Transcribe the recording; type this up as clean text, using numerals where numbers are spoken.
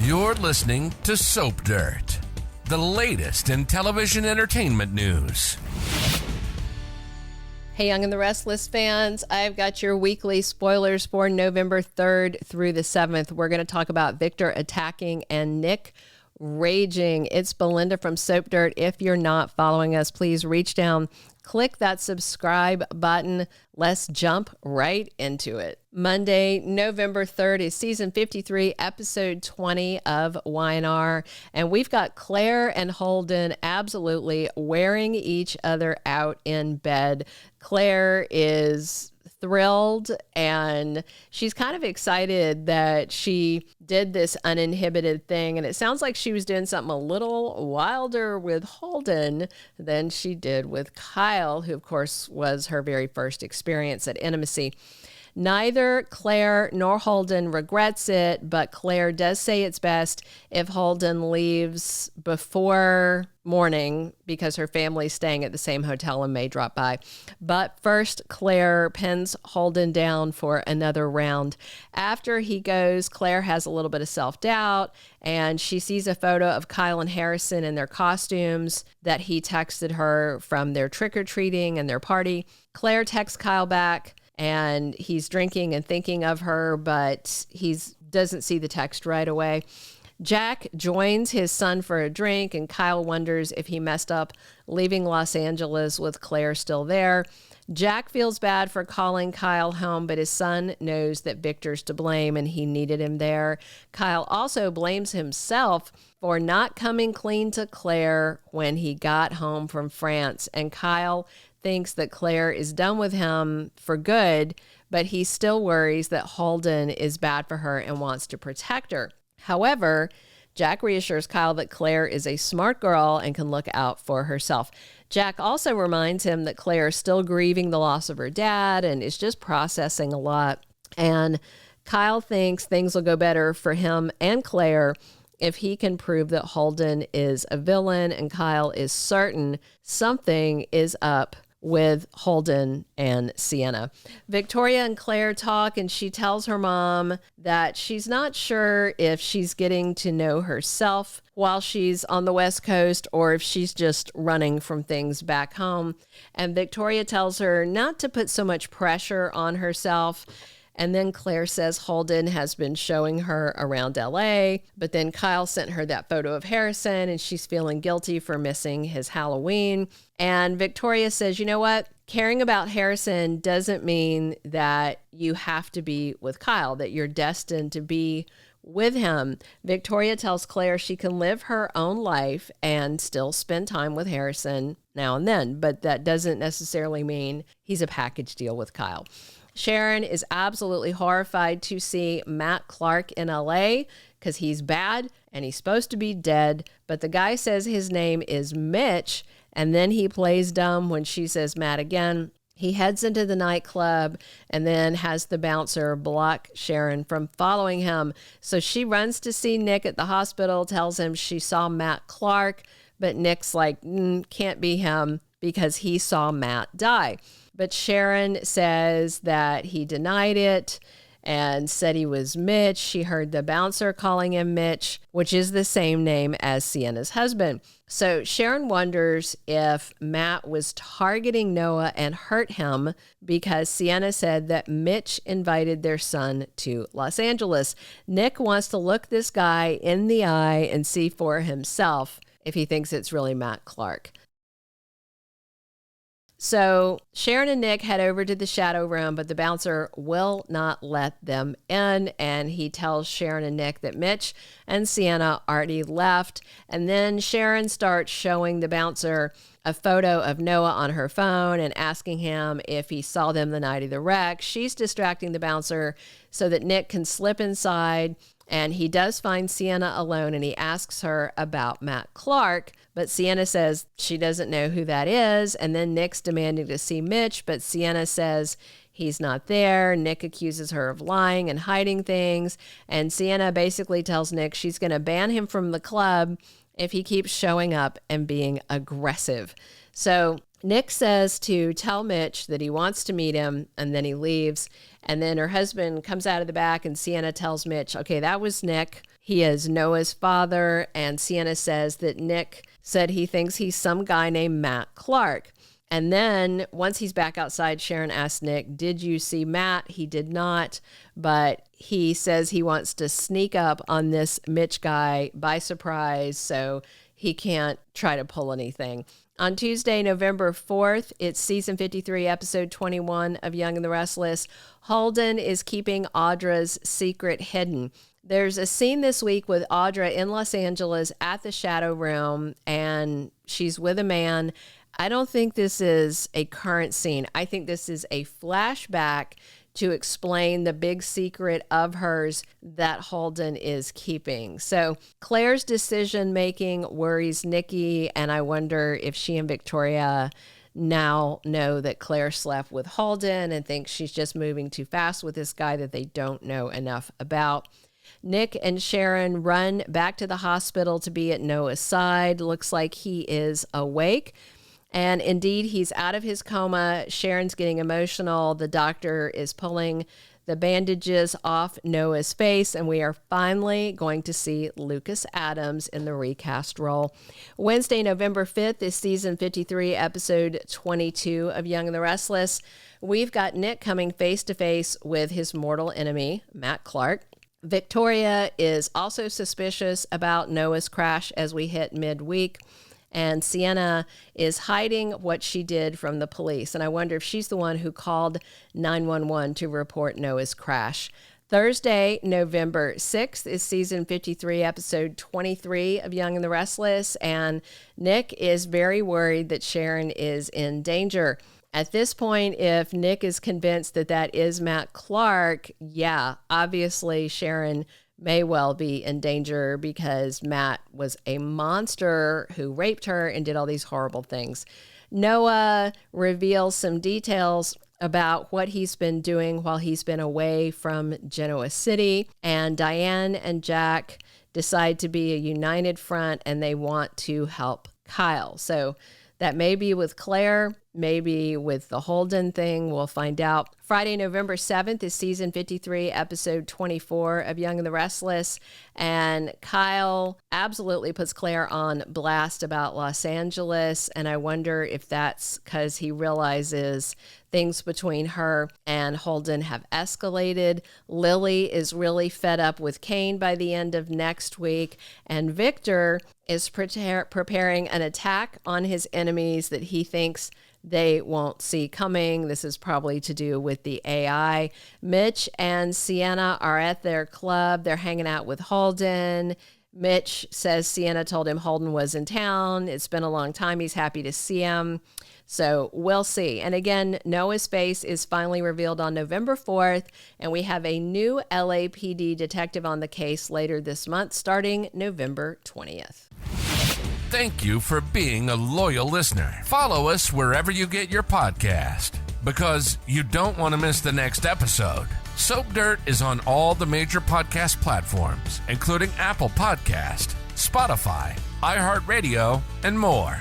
You're listening to Soap Dirt, the latest in television entertainment news. Hey, Young and the Restless fans, I've got your weekly spoilers for November 3rd through the 7th. We're going to talk about Victor attacking and Nick raging. It's Belinda from Soap Dirt. If you're not following us, please reach down, click that subscribe button. Let's jump right into it. Monday, November 3rd is season 53, episode 20 of Y&R. And we've got Claire and Holden absolutely wearing each other out in bed. Claire is thrilled and she's kind of excited that she did this uninhibited thing. And it sounds like she was doing something a little wilder with Holden than she did with Kyle, who of course was her very first experience at intimacy. Neither Claire nor Holden regrets it, but Claire does say it's best if Holden leaves before morning because her family's staying at the same hotel and may drop by. But first, Claire pins Holden down for another round. After he goes, Claire has a little bit of self-doubt, and she sees a photo of Kyle and Harrison in their costumes that he texted her from their trick-or-treating and their party. Claire texts Kyle back, and he's drinking and thinking of her, but he doesn't see the text right away. Jack joins his son for a drink, and Kyle wonders if he messed up leaving Los Angeles with Claire still there. Jack feels bad for calling Kyle home, but his son knows that Victor's to blame and he needed him there. Kyle also blames himself for not coming clean to Claire when he got home from France, and Kyle thinks that Claire is done with him for good, but he still worries that Holden is bad for her and wants to protect her. However, Jack reassures Kyle that Claire is a smart girl and can look out for herself. Jack also reminds him that Claire is still grieving the loss of her dad and is just processing a lot. And Kyle thinks things will go better for him and Claire if he can prove that Holden is a villain, and Kyle is certain something is up with Holden and Sienna. Victoria and Claire talk, and she tells her mom that she's not sure if she's getting to know herself while she's on the West Coast or if she's just running from things back home. And Victoria tells her not to put so much pressure on herself. And then Claire says Holden has been showing her around LA, but then Kyle sent her that photo of Harrison and she's feeling guilty for missing his Halloween. And Victoria says, you know what? Caring about Harrison doesn't mean that you have to be with Kyle, that you're destined to be with him. Victoria tells Claire she can live her own life and still spend time with Harrison now and then, but that doesn't necessarily mean he's a package deal with Kyle. Sharon is absolutely horrified to see Matt Clark in LA because he's bad and he's supposed to be dead, but the guy says his name is Mitch, and then he plays dumb when she says Matt again. He heads into the nightclub and then has the bouncer block Sharon from following him. So she runs to see Nick at the hospital, tells him she saw Matt Clark, but Nick's like, can't be him because he saw Matt die. But Sharon says that he denied it and said he was Mitch. She heard the bouncer calling him Mitch, which is the same name as Sienna's husband. So Sharon wonders if Matt was targeting Noah and hurt him because Sienna said that Mitch invited their son to Los Angeles. Nick wants to look this guy in the eye and see for himself if he thinks it's really Matt Clark. So Sharon and Nick head over to the shadow room, but the bouncer will not let them in. And he tells Sharon and Nick that Mitch and Sienna already left. And then Sharon starts showing the bouncer a photo of Noah on her phone and asking him if he saw them the night of the wreck. She's distracting the bouncer so that Nick can slip inside. And he does find Sienna alone and he asks her about Matt Clark, but Sienna says she doesn't know who that is. And then Nick's demanding to see Mitch, but Sienna says he's not there. Nick accuses her of lying and hiding things. And Sienna basically tells Nick she's going to ban him from the club if he keeps showing up and being aggressive. So Nick says to tell Mitch that he wants to meet him, and then he leaves. And then her husband comes out of the back, and Sienna tells Mitch, okay, that was Nick. He is Noah's father. And Sienna says that Nick said he thinks he's some guy named Matt Clark. And then once he's back outside, Sharon asks Nick, did you see Matt? He did not, but he says he wants to sneak up on this Mitch guy by surprise so he can't try to pull anything. On Tuesday, November 4th, it's season 53, episode 21 of Young and the Restless. Holden is keeping Audra's secret hidden. There's a scene this week with Audra in Los Angeles at the Shadow Realm, and she's with a man. I don't think this is a current scene. I think this is a flashback to explain the big secret of hers that Holden is keeping. So Claire's decision-making worries Nikki, and I wonder if she and Victoria now know that Claire slept with Holden and thinks she's just moving too fast with this guy that they don't know enough about. Nick and Sharon run back to the hospital to be at Noah's side. Looks like he is awake. And indeed, he's out of his coma. Sharon's getting emotional. The doctor is pulling the bandages off Noah's face, and we are finally going to see Lucas Adams in the recast role. Wednesday, November 5th is season 53, episode 22 of Young and the Restless. We've got Nick coming face-to-face with his mortal enemy, Matt Clark. Victoria is also suspicious about Noah's crash as we hit midweek. And Sienna is hiding what she did from the police. And I wonder if she's the one who called 911 to report Noah's crash. Thursday, November 6th is season 53, episode 23 of Young and the Restless. And Nick is very worried that Sharon is in danger. At this point, if Nick is convinced that that is Matt Clark, yeah, obviously Sharon may well be in danger because Matt was a monster who raped her and did all these horrible things. Noah reveals some details about what he's been doing while he's been away from Genoa City, and Diane and Jack decide to be a united front and they want to help Kyle. So that may be with Claire, maybe with the Holden thing. We'll find out. Friday, November 7th is season 53, episode 24 of Young and the Restless. And Kyle absolutely puts Claire on blast about Los Angeles. And I wonder if that's because he realizes things between her and Holden have escalated. Lily is really fed up with Kane by the end of next week. And Victor is preparing an attack on his enemies that he thinks they won't see coming. This is probably to do with the AI. Mitch and Sienna are at their club. They're hanging out with Holden. Mitch says Sienna told him Holden was in town. It's been a long time. He's happy to see him. So we'll see. And again, Noah's face is finally revealed on November 4th, and we have a new LAPD detective on the case later this month, starting November 20th. Thank you for being a loyal listener. Follow us wherever you get your podcast, because you don't want to miss the next episode. Soap Dirt is on all the major podcast platforms, including Apple Podcast, Spotify, iHeartRadio, and more.